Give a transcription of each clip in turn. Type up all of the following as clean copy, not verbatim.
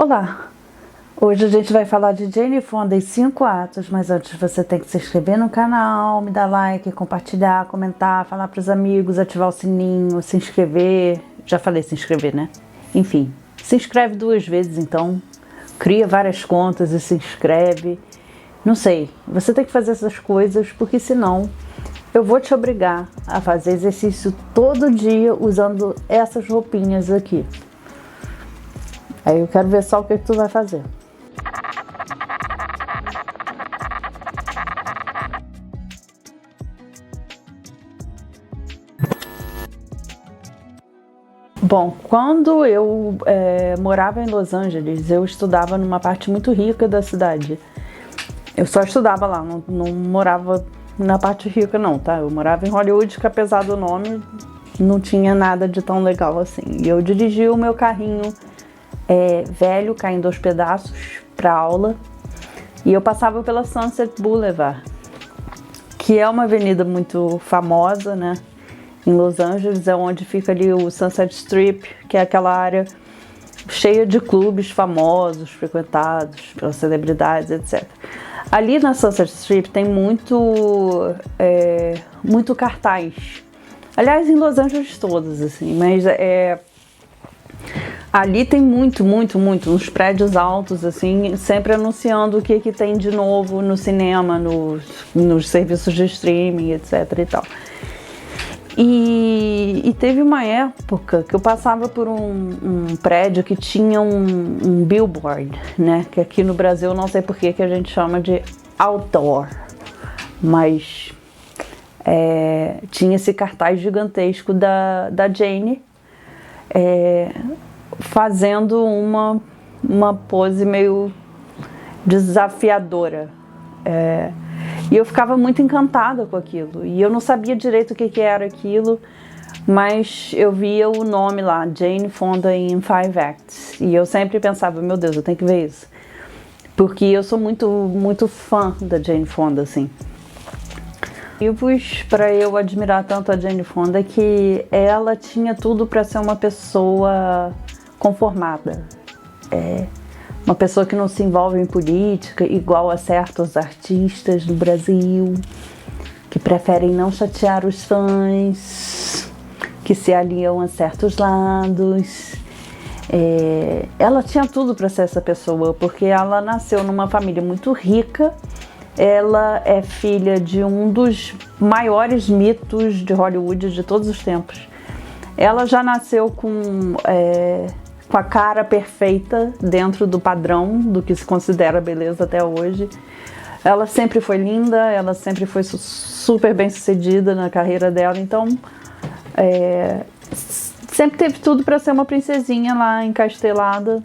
Olá! Hoje a gente vai falar de Jane Fonda em 5 atos, mas antes você tem que se inscrever no canal, me dar like, compartilhar, comentar, falar para os amigos, ativar o sininho, se inscrever. Já falei se inscrever, né? Enfim, se inscreve 2 vezes então, cria várias contas e se inscreve. Não sei, você tem que fazer essas coisas porque senão eu vou te obrigar a fazer exercício todo dia usando essas roupinhas aqui. Aí eu quero ver só o que tu vai fazer. Bom, quando eu morava em Los Angeles, eu estudava numa parte muito rica da cidade. Eu só estudava lá, não morava na parte rica não, tá? Eu morava em Hollywood, que apesar do nome, não tinha nada de tão legal assim. E eu dirigia o meu carrinho velho, caindo aos pedaços, para aula. E eu passava pela Sunset Boulevard, que é uma avenida muito famosa, né? Em Los Angeles, é onde fica ali o Sunset Strip, que é aquela área cheia de clubes famosos, frequentados pelas celebridades, etc. Ali na Sunset Strip tem muito cartaz. Aliás, em Los Angeles todas, assim, mas ali tem muito, uns prédios altos, assim, sempre anunciando o que tem de novo no cinema, nos serviços de streaming, etc e tal. E teve uma época que eu passava por um prédio que tinha um billboard, né? Que aqui no Brasil eu não sei por que a gente chama de outdoor, mas tinha esse cartaz gigantesco da Jane fazendo uma pose meio desafiadora. E eu ficava muito encantada com aquilo. E eu não sabia direito o que era aquilo, mas eu via o nome lá, Jane Fonda in 5 Acts. E eu sempre pensava, meu Deus, eu tenho que ver isso. Porque eu sou muito fã da Jane Fonda, assim. Motivos para eu admirar tanto a Jane Fonda é que ela tinha tudo para ser uma pessoa conformada. Uma pessoa que não se envolve em política, igual a certos artistas do Brasil, que preferem não chatear os fãs, que se aliam a certos lados. Ela tinha tudo para ser essa pessoa, porque ela nasceu numa família muito rica. Ela é filha de um dos maiores mitos de Hollywood de todos os tempos. Ela já nasceu com a cara perfeita dentro do padrão do que se considera beleza até hoje. Ela sempre foi linda, ela sempre foi super bem sucedida na carreira dela, então sempre teve tudo para ser uma princesinha lá encastelada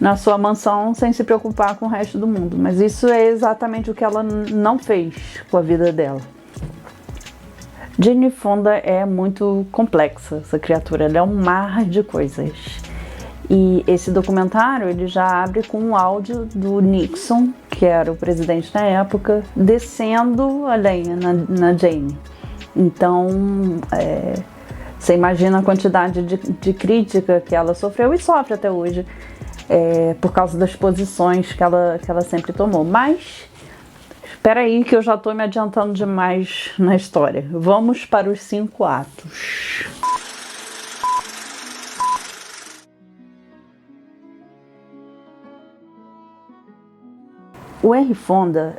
na sua mansão sem se preocupar com o resto do mundo. Mas isso é exatamente o que ela não fez com a vida dela. Jane Fonda é muito complexa, essa criatura, ela é um mar de coisas. E esse documentário, ele já abre com um áudio do Nixon, que era o presidente na época, descendo a lenha na Jane. Então, você imagina a quantidade de crítica que ela sofreu e sofre até hoje, por causa das posições que ela sempre tomou. Mas, espera aí que eu já estou me adiantando demais na história. Vamos para os 5 atos. O Henry Fonda,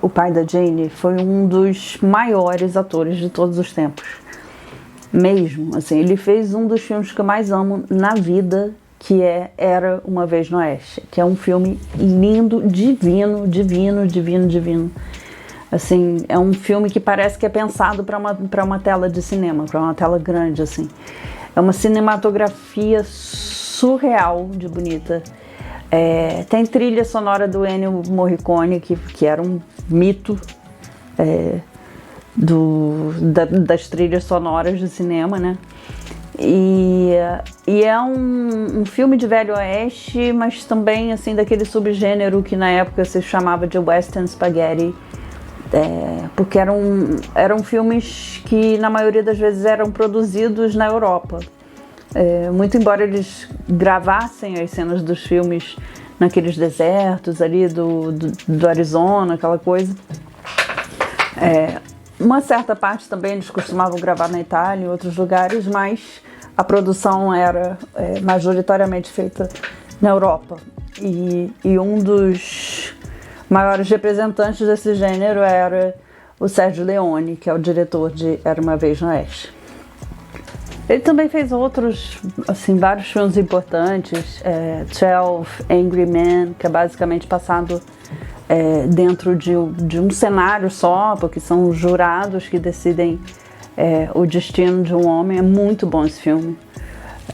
o pai da Jane, foi um dos maiores atores de todos os tempos. Mesmo, assim, ele fez um dos filmes que eu mais amo na vida, que Era Uma Vez no Oeste, que é um filme lindo, divino. Assim, é um filme que parece que é pensado para uma tela de cinema, para uma tela grande, assim. É uma cinematografia surreal de bonita. Tem trilha sonora do Ennio Morricone, que era um mito das trilhas sonoras de cinema, né? E é um filme de Velho Oeste, mas também assim daquele subgênero que na época se chamava de Western Spaghetti, porque eram filmes que na maioria das vezes eram produzidos na Europa. Muito embora eles gravassem as cenas dos filmes naqueles desertos ali do Arizona, aquela coisa. Uma certa parte também eles costumavam gravar na Itália, em outros lugares, mas a produção era majoritariamente feita na Europa. E um dos maiores representantes desse gênero era o Sergio Leone, que é o diretor de Era Uma Vez no Oeste. Ele também fez outros, assim, vários filmes importantes, 12 Angry Men, que é basicamente passado dentro de um cenário só, porque são os jurados que decidem o destino de um homem. É muito bom esse filme.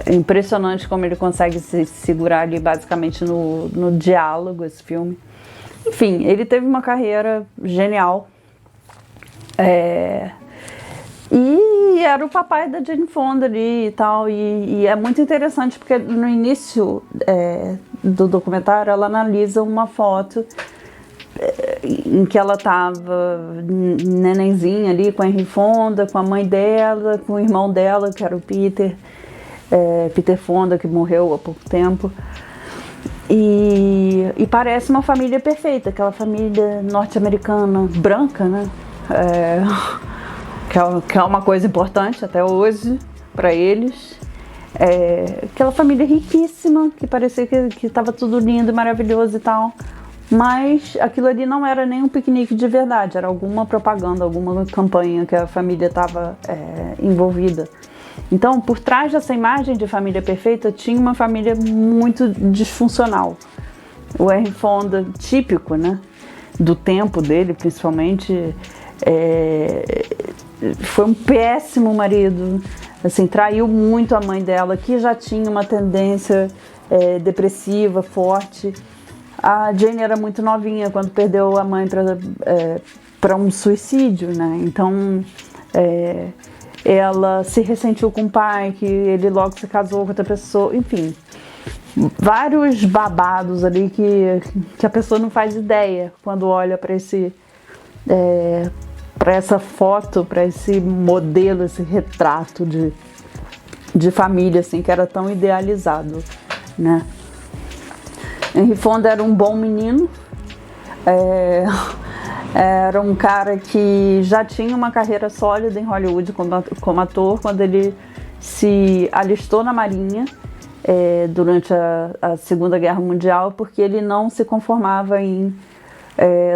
É impressionante como ele consegue se segurar ali basicamente no diálogo, esse filme. Enfim, ele teve uma carreira genial. E era o papai da Jane Fonda ali e tal. E é muito interessante porque no início do documentário ela analisa uma foto em que ela estava nenenzinha ali com a Henry Fonda, com a mãe dela, com o irmão dela, que era o Peter Fonda, que morreu há pouco tempo. E parece uma família perfeita, aquela família norte-americana branca, né? Que é uma coisa importante até hoje para eles. Aquela família riquíssima, que parecia que estava tudo lindo e maravilhoso e tal. Mas aquilo ali não era nem um piquenique de verdade, era alguma propaganda, alguma campanha que a família estava envolvida. Então, por trás dessa imagem de família perfeita, tinha uma família muito disfuncional. O Henry Fonda, típico, né, do tempo dele, principalmente, foi um péssimo marido, assim, traiu muito a mãe dela, que já tinha uma tendência depressiva forte. A Jane era muito novinha quando perdeu a mãe para um suicídio, né? Então, ela se ressentiu com o pai, que ele logo se casou com outra pessoa, enfim. Vários babados ali que a pessoa não faz ideia quando olha para essa foto, para esse modelo, esse retrato de família, assim, que era tão idealizado, né? Henry Fonda era um bom menino, era um cara que já tinha uma carreira sólida em Hollywood como ator quando ele se alistou na Marinha durante a Segunda Guerra Mundial, porque ele não se conformava em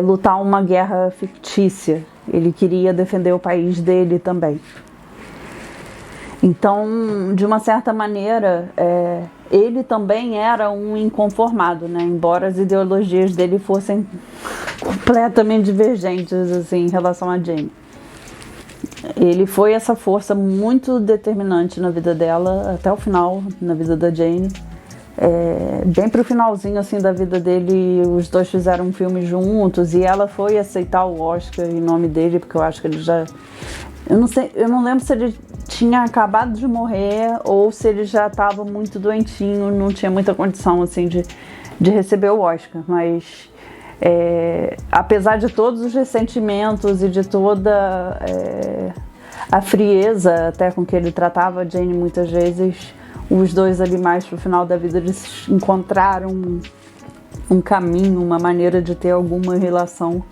lutar uma guerra fictícia. Ele queria defender o país dele também. Então, de uma certa maneira, ele também era um inconformado, né? Embora as ideologias dele fossem completamente divergentes, assim, em relação a Jane. Ele foi essa força muito determinante na vida dela, até o final, na vida da Jane. Bem pro finalzinho, assim, da vida dele, os dois fizeram um filme juntos e ela foi aceitar o Oscar em nome dele, porque eu acho que ele já... Eu não lembro se ele tinha acabado de morrer ou se ele já estava muito doentinho, não tinha muita condição, assim, de receber o Oscar, mas... apesar de todos os ressentimentos e de toda a frieza até com que ele tratava a Jane muitas vezes, os dois ali mais pro final da vida eles encontraram um caminho, uma maneira de ter alguma relação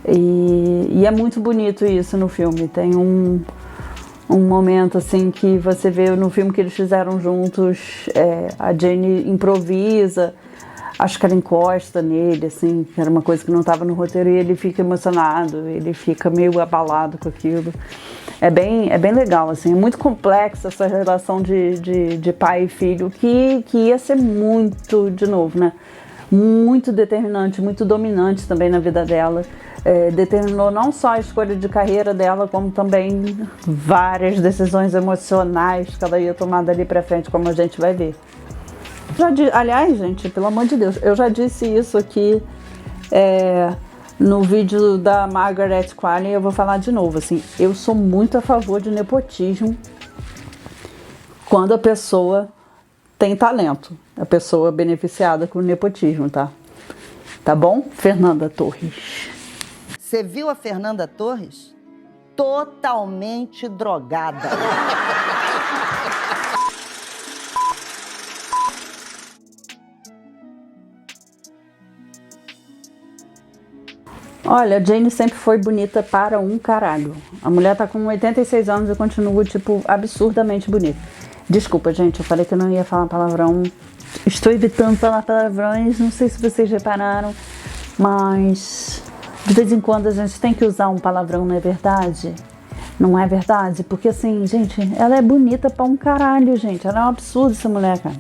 e é muito bonito isso no filme. Tem um momento assim que você vê no filme que eles fizeram juntos, a Jane improvisa, acho que ela encosta nele, assim, que era uma coisa que não estava no roteiro, e ele fica emocionado, ele fica meio abalado com aquilo. É bem legal, assim, é muito complexa essa relação de pai e filho, que ia ser muito, de novo, né, muito determinante, muito dominante também na vida dela. Determinou não só a escolha de carreira dela, como também várias decisões emocionais que ela ia tomar dali pra frente, como a gente vai ver. Aliás, gente, pelo amor de Deus, eu já disse isso aqui no vídeo da Margaret Qualley, eu vou falar de novo, assim, eu sou muito a favor de nepotismo quando a pessoa tem talento, a pessoa beneficiada com o nepotismo, tá? Tá bom? Fernanda Torres. Você viu a Fernanda Torres? Totalmente drogada. Olha, a Jane sempre foi bonita para um caralho. A mulher tá com 86 anos e continua, tipo, absurdamente bonita. Desculpa, gente, eu falei que eu não ia falar palavrão. Estou evitando falar palavrões, não sei se vocês repararam, mas de vez em quando a gente tem que usar um palavrão, não é verdade? Não é verdade? Porque assim, gente, ela é bonita pra um caralho, gente. Ela é um absurdo, essa mulher, cara.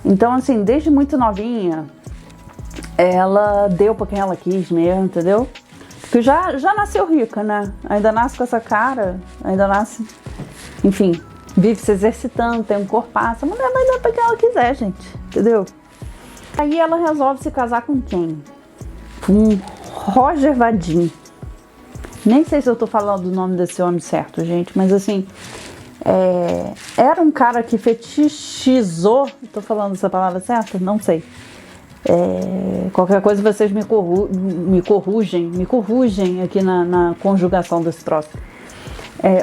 Então, assim, desde muito novinha, ela deu pra quem ela quis mesmo, entendeu? Porque já nasceu rica, né? Ainda nasce com essa cara, ainda nasce... Enfim, vive se exercitando, tem um corpaço. A mulher vai dar pra quem ela quiser, gente, entendeu? Aí ela resolve se casar com quem? Com Roger Vadim. Nem sei se eu tô falando o nome desse homem certo, gente, mas assim... era um cara que fetichizou... Tô falando essa palavra certa? Não sei. Qualquer coisa vocês me corrigem aqui na conjugação desse troço.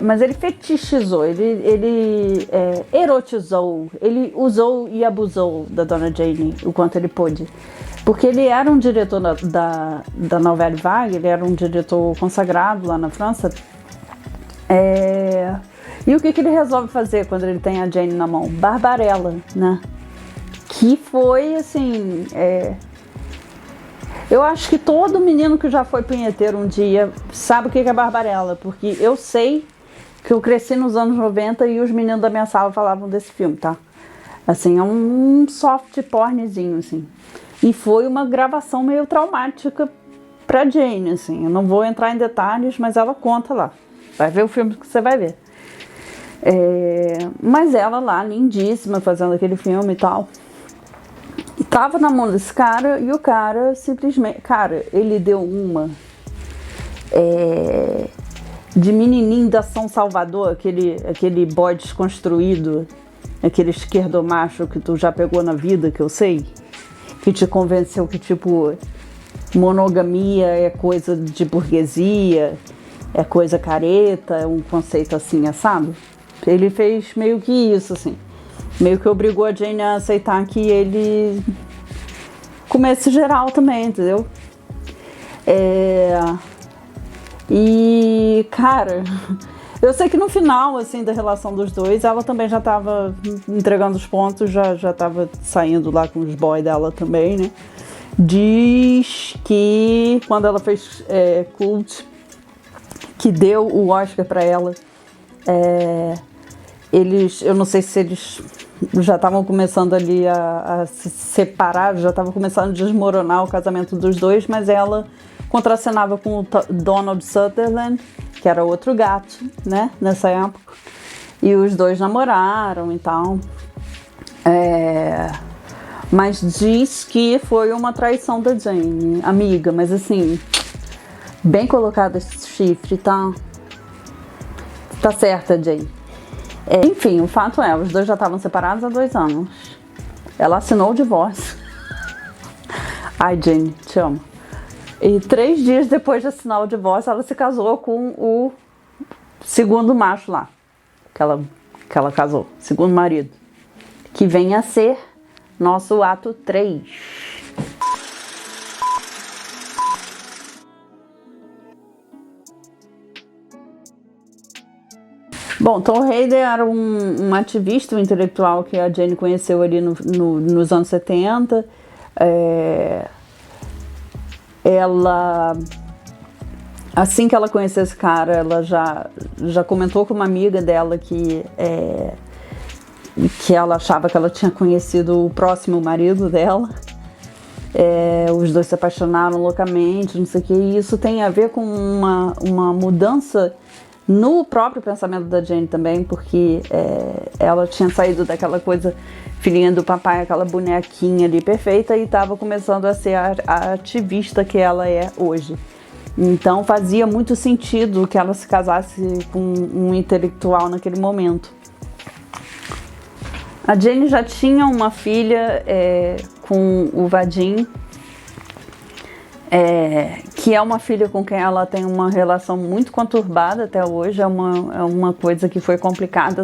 Mas ele fetichizou, ele erotizou, ele usou e abusou da Dona Jane o quanto ele pôde. Porque ele era um diretor da Nouvelle Vague, ele era um diretor consagrado lá na França. E o que ele resolve fazer quando ele tem a Jane na mão? Barbarella, né? Que foi, assim... Eu acho que todo menino que já foi punheteiro um dia sabe o que é Barbarella, porque eu sei que eu cresci nos anos 90 e os meninos da minha sala falavam desse filme, tá? Assim, é um soft pornzinho, assim. E foi uma gravação meio traumática pra Jane, assim. Eu não vou entrar em detalhes, mas ela conta lá. Vai ver o filme que você vai ver. Mas ela lá, lindíssima, fazendo aquele filme e tal... Tava na mão desse cara e o cara simplesmente... Cara, ele deu uma... de menininho da São Salvador, aquele boy desconstruído, aquele esquerdomacho que tu já pegou na vida, que eu sei, que te convenceu que, tipo, monogamia é coisa de burguesia, é coisa careta, é um conceito assim, sabe? Ele fez meio que isso, assim. Meio que obrigou a Jane a aceitar que ele comesse geral também, entendeu? E, cara, eu sei que no final, assim, da relação dos dois, ela também já tava entregando os pontos, já tava saindo lá com os boys dela também, né? Diz que quando ela fez Cult, que deu o Oscar pra ela, eu não sei se eles já estavam começando ali a se separar, já estava começando a desmoronar o casamento dos dois, mas ela contracenava com o Donald Sutherland, que era outro gato, né, nessa época, e os dois namoraram e tal. Mas diz que foi uma traição da Jane, amiga, mas assim, bem colocado esse chifre, tá? Tá certa, Jane. Enfim, o fato os dois já estavam separados há 2 anos. Ela assinou o divórcio. Ai, Jane, te amo. E 3 dias depois de assinar o divórcio, ela se casou com o segundo macho lá. Que ela casou, segundo marido. Que vem a ser nosso ato 3. Bom, Tom Hayden era um ativista, um intelectual que a Jane conheceu ali nos anos 70. Ela, assim que ela conheceu esse cara, ela já comentou com uma amiga dela que ela achava que ela tinha conhecido o próximo marido dela. Os dois se apaixonaram loucamente, não sei o que. E isso tem a ver com uma mudança no próprio pensamento da Jane também, porque ela tinha saído daquela coisa filhinha do papai, aquela bonequinha ali perfeita, e estava começando a ser a ativista que ela é hoje. Então fazia muito sentido que ela se casasse com um intelectual naquele momento. A Jane já tinha uma filha com o Vadim, que é uma filha com quem ela tem uma relação muito conturbada até hoje. É uma coisa que foi complicada,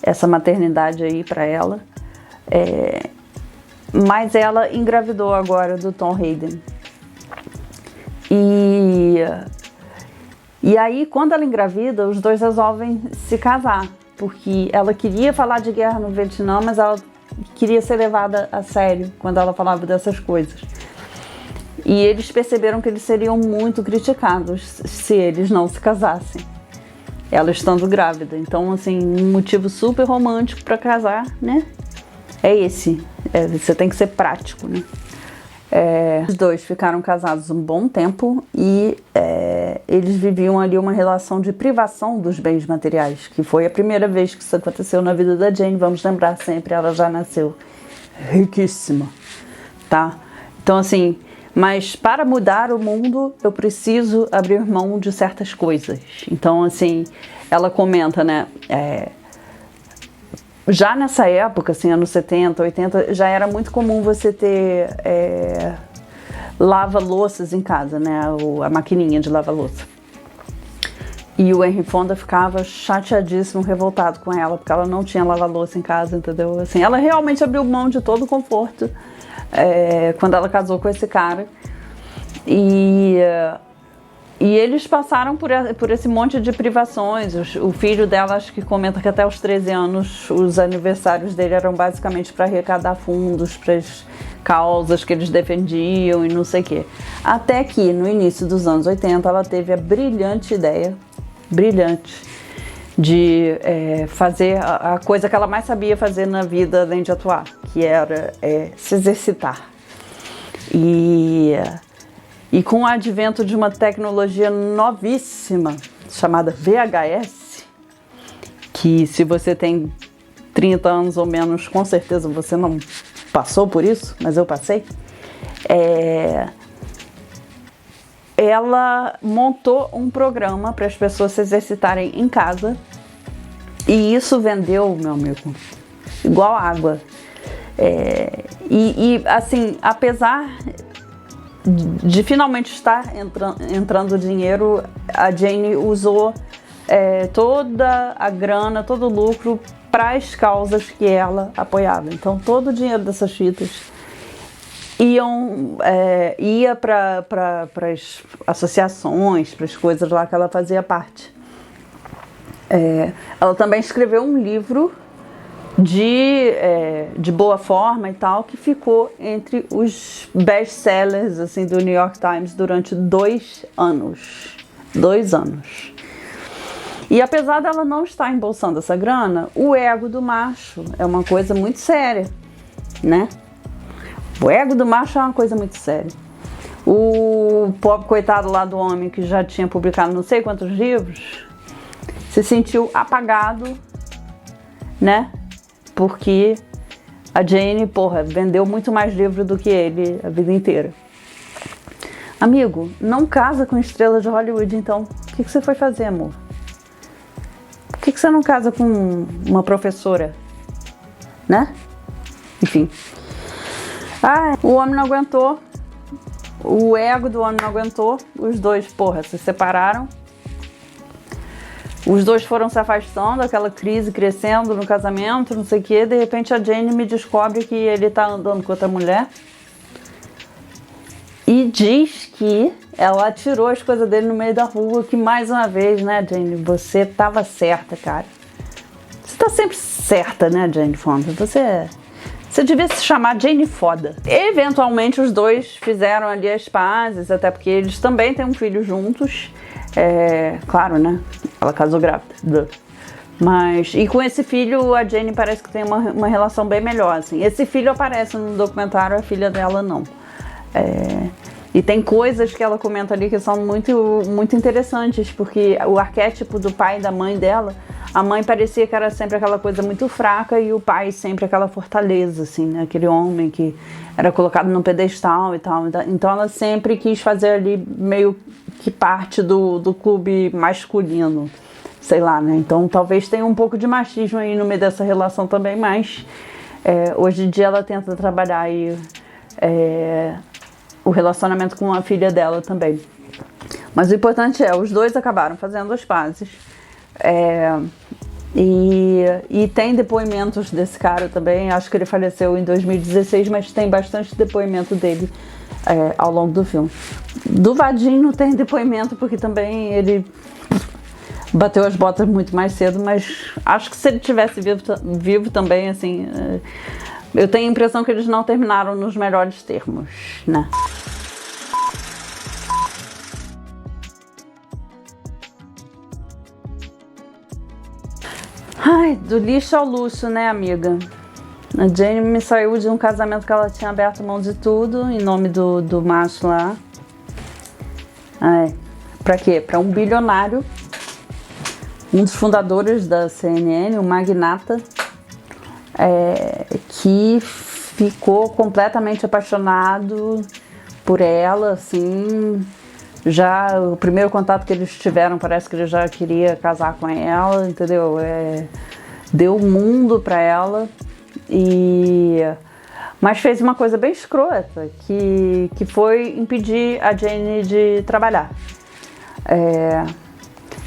essa maternidade aí para ela. Mas ela engravidou agora do Tom Hayden. E aí, quando ela engravida, os dois resolvem se casar, porque ela queria falar de guerra no Vietnã, mas ela queria ser levada a sério quando ela falava dessas coisas. E eles perceberam que eles seriam muito criticados se eles não se casassem, ela estando grávida. Então, assim, um motivo super romântico para casar, né? É esse. Você tem que ser prático, né? Os dois ficaram casados um bom tempo e eles viviam ali uma relação de privação dos bens materiais, que foi a primeira vez que isso aconteceu na vida da Jane. Vamos lembrar sempre, ela já nasceu riquíssima, tá? Então, assim, mas para mudar o mundo, eu preciso abrir mão de certas coisas. Então, assim, ela comenta, né? Já nessa época, assim, anos 70, 80, já era muito comum você ter lava-louças em casa, né? A maquininha de lava-louça. E o Henry Fonda ficava chateadíssimo, revoltado com ela, porque ela não tinha lava-louça em casa, entendeu? Assim, ela realmente abriu mão de todo o conforto quando ela casou com esse cara. E eles passaram por esse monte de privações. O filho dela, acho que comenta que até os 13 anos, os aniversários dele eram basicamente para arrecadar fundos para as causas que eles defendiam e não sei o quê. Até que, no início dos anos 80, ela teve a brilhante ideia, de fazer a coisa que ela mais sabia fazer na vida, além de atuar, que era se exercitar. E com o advento de uma tecnologia novíssima, chamada VHS, que se você tem 30 anos ou menos, com certeza você não passou por isso, mas eu passei, ela montou um programa para as pessoas se exercitarem em casa, e isso vendeu, meu amigo, igual água. Assim, apesar de finalmente estar entrando dinheiro, a Jane usou toda a grana, todo o lucro para as causas que ela apoiava. Então, todo o dinheiro dessas fitas ia para as associações, para as coisas lá que ela fazia parte. Ela também escreveu um livro de boa forma e tal, que ficou entre os best-sellers assim, do New York Times durante 2 anos. 2 anos. E apesar dela não estar embolsando essa grana, o ego do macho é uma coisa muito séria, né? O ego do macho é uma coisa muito séria. O pobre coitado lá do homem, que já tinha publicado não sei quantos livros, se sentiu apagado, né? Porque a Jane, vendeu muito mais livro do que ele a vida inteira. Amigo, não casa com estrela de Hollywood, então. O que você foi fazer, amor? Por que você não casa com uma professora? Né? Enfim. O homem não aguentou. O ego do homem não aguentou. Os dois, se separaram. Os dois foram se afastando, aquela crise crescendo no casamento, não sei o quê. De repente a Jane me descobre que ele tá andando com outra mulher. E diz que ela tirou as coisas dele no meio da rua, que mais uma vez, né, Jane, você tava certa, cara. Você tá sempre certa, né, Jane Fonda? Você devia se chamar Jane Foda. Eventualmente os dois fizeram ali as pazes, até porque eles também têm um filho juntos. Claro, né? Ela casou grávida. E com esse filho, a Jane parece que tem uma relação bem melhor, assim. Esse filho aparece no documentário, a filha dela não. E tem coisas que ela comenta ali que são muito, muito interessantes, porque o arquétipo do pai e da mãe dela, a mãe parecia que era sempre aquela coisa muito fraca e o pai sempre aquela fortaleza, assim, né? Aquele homem que era colocado num pedestal e tal. Então ela sempre quis fazer ali meio que parte do clube masculino, sei lá, né? Então talvez tenha um pouco de machismo aí no meio dessa relação também, mas hoje em dia ela tenta trabalhar aí o relacionamento com a filha dela também. Mas o importante os dois acabaram fazendo as pazes. E tem depoimentos desse cara também. Acho que ele faleceu em 2016, mas tem bastante depoimento dele ao longo do filme. Do Vadim não tem depoimento, porque também ele bateu as botas muito mais cedo, mas acho que se ele tivesse vivo também, assim, eu tenho a impressão que eles não terminaram nos melhores termos, né? Ai, do lixo ao luxo, né, amiga? A Jane me saiu de um casamento que ela tinha aberto mão de tudo em nome do macho lá. Ai, pra quê? Pra um bilionário, um dos fundadores da CNN, um magnata, que ficou completamente apaixonado por ela, assim. Já o primeiro contato que eles tiveram, parece que ele já queria casar com ela, entendeu? Deu o mundo pra ela, mas fez uma coisa bem escrota, que foi impedir a Jane de trabalhar.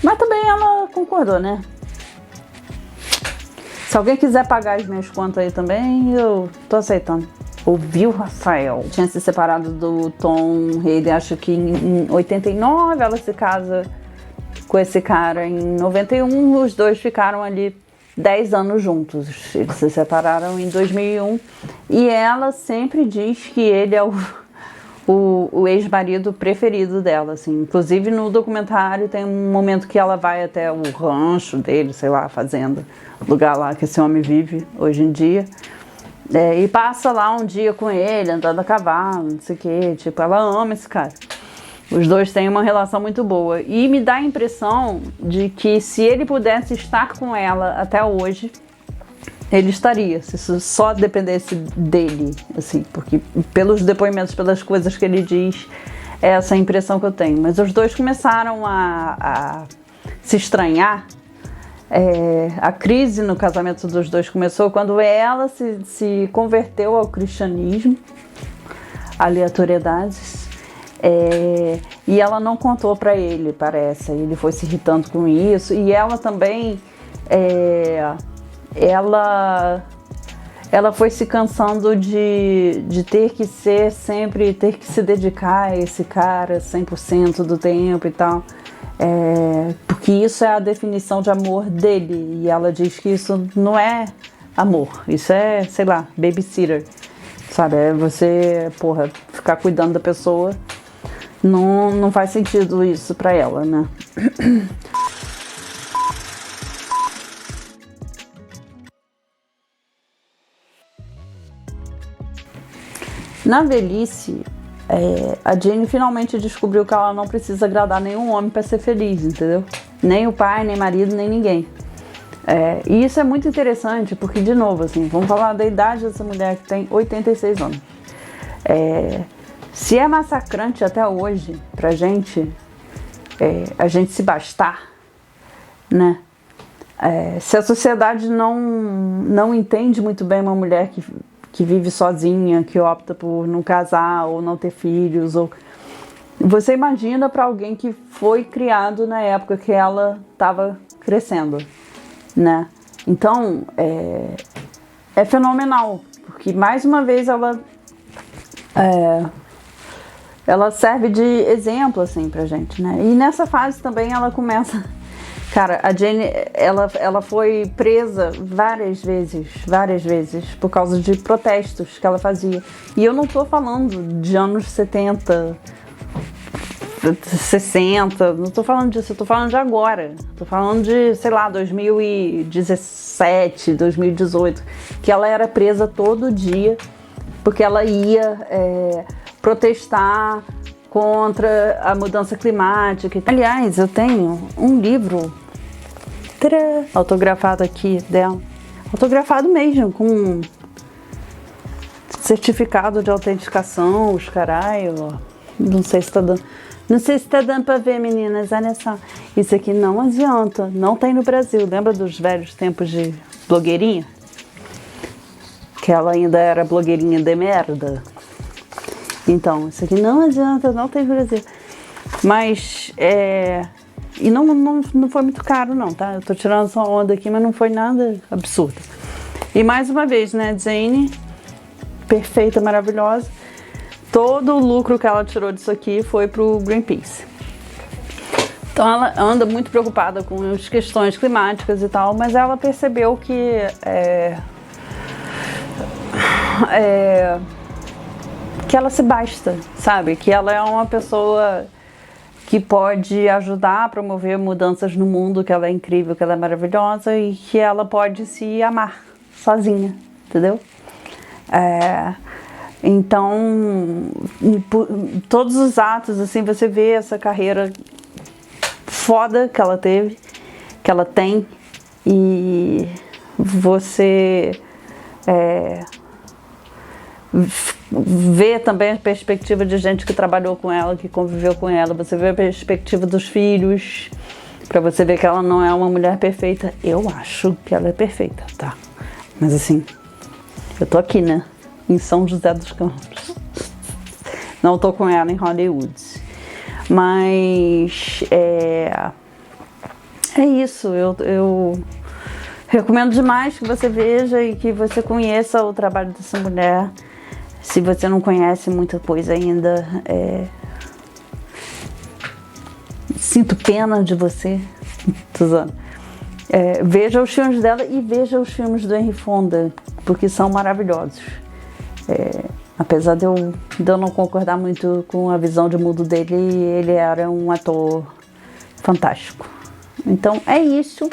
Mas também ela concordou, né? Se alguém quiser pagar as minhas contas aí também, eu tô aceitando. Ouviu, Rafael? Tinha se separado do Tom Hayden, acho que em 89, ela se casa com esse cara em 91, os dois ficaram ali 10 anos juntos. Eles se separaram em 2001 e ela sempre diz que ele é o ex-marido preferido dela, assim. Inclusive no documentário tem um momento que ela vai até o rancho dele, sei lá, a fazenda, lugar lá que esse homem vive hoje em dia. E passa lá um dia com ele, andando a cavalo, não sei o que, tipo, ela ama esse cara. Os dois têm uma relação muito boa. E me dá a impressão de que se ele pudesse estar com ela até hoje, ele estaria, se isso só dependesse dele, assim, porque pelos depoimentos, pelas coisas que ele diz, é essa a impressão que eu tenho. Mas os dois começaram a se estranhar. A crise no casamento dos dois começou quando ela se converteu ao cristianismo, aleatoriedades, e ela não contou para ele, parece. Ele foi se irritando com isso, e ela também, ela foi se cansando de ter que ser sempre, ter que se dedicar a esse cara 100% do tempo e tal. Porque isso é a definição de amor dele, e ela diz que isso não é amor, isso é, sei lá, babysitter, sabe? É você, ficar cuidando da pessoa, não faz sentido isso pra ela, né? Na velhice, a Jane finalmente descobriu que ela não precisa agradar nenhum homem para ser feliz, entendeu? Nem o pai, nem marido, nem ninguém. E isso é muito interessante, porque, de novo, assim, vamos falar da idade dessa mulher que tem 86 anos. Se é massacrante até hoje pra gente, a gente se bastar, né? Se a sociedade não entende muito bem uma mulher que vive sozinha, que opta por não casar ou não ter filhos, você imagina para alguém que foi criado na época que ela estava crescendo, né? Então é fenomenal, porque mais uma vez ela serve de exemplo, assim, pra gente, né? E nessa fase também ela começa... Cara, a Jane, ela foi presa várias vezes, por causa de protestos que ela fazia. E eu não tô falando de anos 70, 60, não tô falando disso, eu tô falando de agora. Tô falando de, sei lá, 2017, 2018, que ela era presa todo dia, porque ela ia protestar contra a mudança climática. Aliás, eu tenho um livro autografado aqui dela, autografado mesmo, com certificado de autenticação, os caralho, ó. Não sei se tá dando pra ver, meninas, olha só. Isso aqui não adianta, não tem no Brasil. Lembra dos velhos tempos de blogueirinha? Que ela ainda era blogueirinha de merda. Então, isso aqui não adianta, não tem no Brasil. Mas, e não foi muito caro não, tá? Eu tô tirando só onda aqui, mas não foi nada absurdo. E mais uma vez, né, Jane, perfeita, maravilhosa, todo o lucro que ela tirou disso aqui foi pro Greenpeace. Então ela anda muito preocupada com as questões climáticas e tal, mas ela percebeu que que ela se basta, sabe? Que ela é uma pessoa que pode ajudar a promover mudanças no mundo, que ela é incrível, que ela é maravilhosa e que ela pode se amar sozinha, entendeu? Então, todos os atos, assim, você vê essa carreira foda que ela teve, que ela tem, e você vê também a perspectiva de gente que trabalhou com ela, que conviveu com ela, você vê a perspectiva dos filhos, pra você ver que ela não é uma mulher perfeita. Eu acho que ela é perfeita, tá? Mas assim, eu tô aqui, né? Em São José dos Campos. Não tô com ela em Hollywood. Mas é isso. Eu recomendo demais que você veja e que você conheça o trabalho dessa mulher. Se você não conhece muita coisa ainda, sinto pena de você, Suzana. Veja os filmes dela e veja os filmes do Henry Fonda, porque são maravilhosos. Apesar de eu não concordar muito com a visão de mundo dele, ele era um ator fantástico. Então é isso.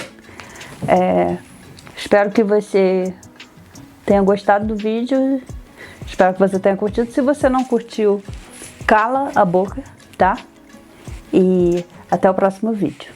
Espero que você tenha gostado do vídeo. Espero que você tenha curtido. Se você não curtiu, cala a boca, tá? E até o próximo vídeo.